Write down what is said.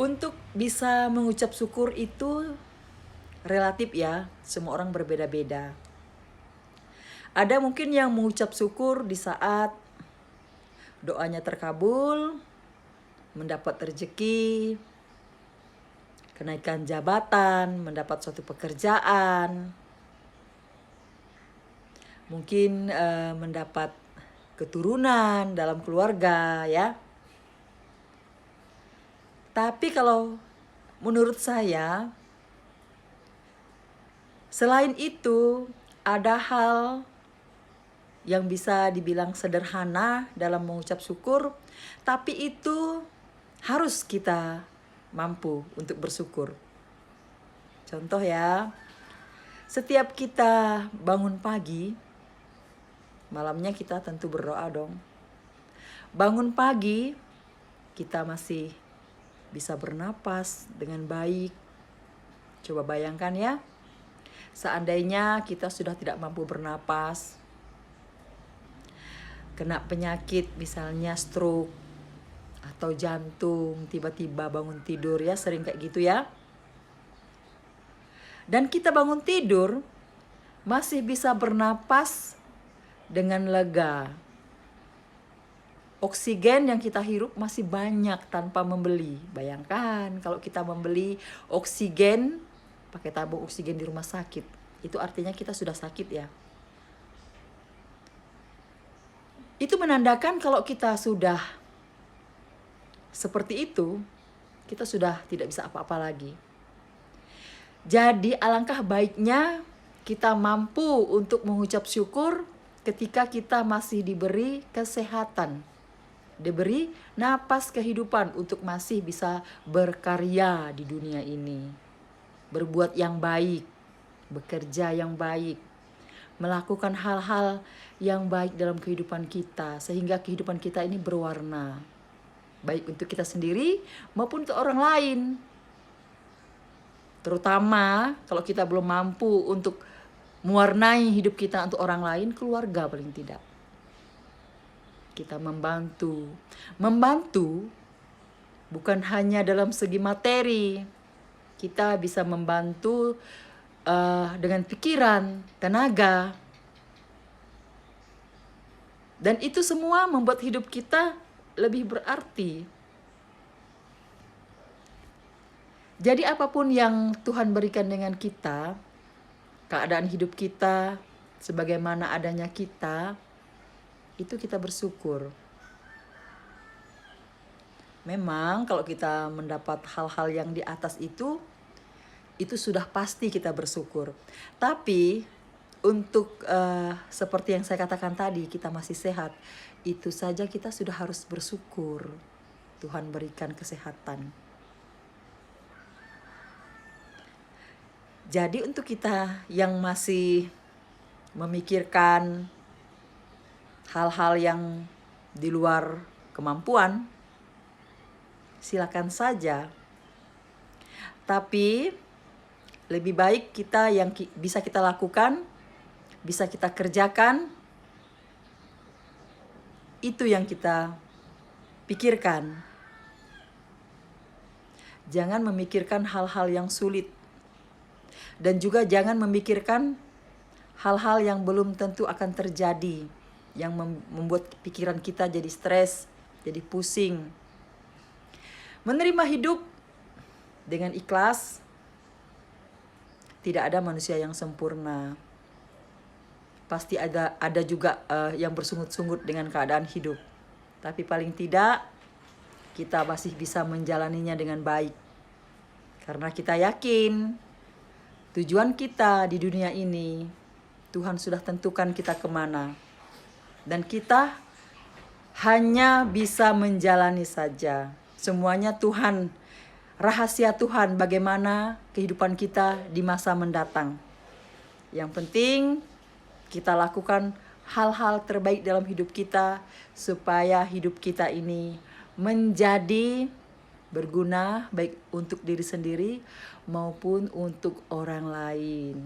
Untuk bisa mengucap syukur itu relatif ya, semua orang berbeda-beda. Ada mungkin yang mengucap syukur di saat doanya terkabul, mendapat rezeki, kenaikan jabatan, mendapat suatu pekerjaan, mungkin mendapat keturunan dalam keluarga ya. Tapi kalau menurut saya, selain itu ada hal yang bisa dibilang sederhana dalam mengucap syukur, tapi itu harus kita mampu untuk bersyukur. Contoh ya, setiap kita bangun pagi, malamnya kita tentu berdoa dong. Bangun pagi, kita masih bisa bernapas dengan baik. Coba bayangkan ya, seandainya kita sudah tidak mampu bernapas, kena penyakit misalnya stroke atau jantung, tiba-tiba bangun tidur ya, sering kayak gitu ya. Dan kita bangun tidur masih bisa bernapas dengan lega. Oksigen yang kita hirup masih banyak tanpa membeli. Bayangkan kalau kita membeli oksigen, pakai tabung oksigen di rumah sakit, itu artinya kita sudah sakit ya. Itu menandakan kalau kita sudah seperti itu, kita sudah tidak bisa apa-apa lagi. Jadi alangkah baiknya kita mampu untuk mengucap syukur ketika kita masih diberi kesehatan, diberi napas kehidupan untuk masih bisa berkarya di dunia ini, berbuat yang baik, bekerja yang baik, melakukan hal-hal yang baik dalam kehidupan kita, sehingga kehidupan kita ini berwarna, baik untuk kita sendiri maupun untuk orang lain. Terutama kalau kita belum mampu untuk mewarnai hidup kita untuk orang lain, keluarga paling tidak. Kita membantu bukan hanya dalam segi materi. Kita bisa membantu dengan pikiran, tenaga. Dan itu semua membuat hidup kita lebih berarti. Jadi apapun yang Tuhan berikan dengan kita, keadaan hidup kita, sebagaimana adanya kita, itu kita bersyukur. Memang kalau kita mendapat hal-hal yang di atas itu sudah pasti kita bersyukur. Tapi untuk seperti yang saya katakan tadi, kita masih sehat, itu saja kita sudah harus bersyukur. Tuhan berikan kesehatan. Jadi untuk kita yang masih memikirkan hal-hal yang di luar kemampuan, silakan saja. Tapi lebih baik kita yang bisa kita lakukan, bisa kita kerjakan, itu yang kita pikirkan. Jangan memikirkan hal-hal yang sulit. Dan juga jangan memikirkan hal-hal yang belum tentu akan terjadi, yang membuat pikiran kita jadi stres, jadi pusing. Menerima hidup dengan ikhlas. Tidak ada manusia yang sempurna. Pasti ada juga yang bersungut-sungut dengan keadaan hidup. Tapi paling tidak kita masih bisa menjalaninya dengan baik. Karena kita yakin tujuan kita di dunia ini, Tuhan sudah tentukan kita kemana. Dan kita hanya bisa menjalani saja. Semuanya Tuhan, rahasia Tuhan bagaimana kehidupan kita di masa mendatang. Yang penting kita lakukan hal-hal terbaik dalam hidup kita, supaya hidup kita ini menjadi berguna baik untuk diri sendiri maupun untuk orang lain.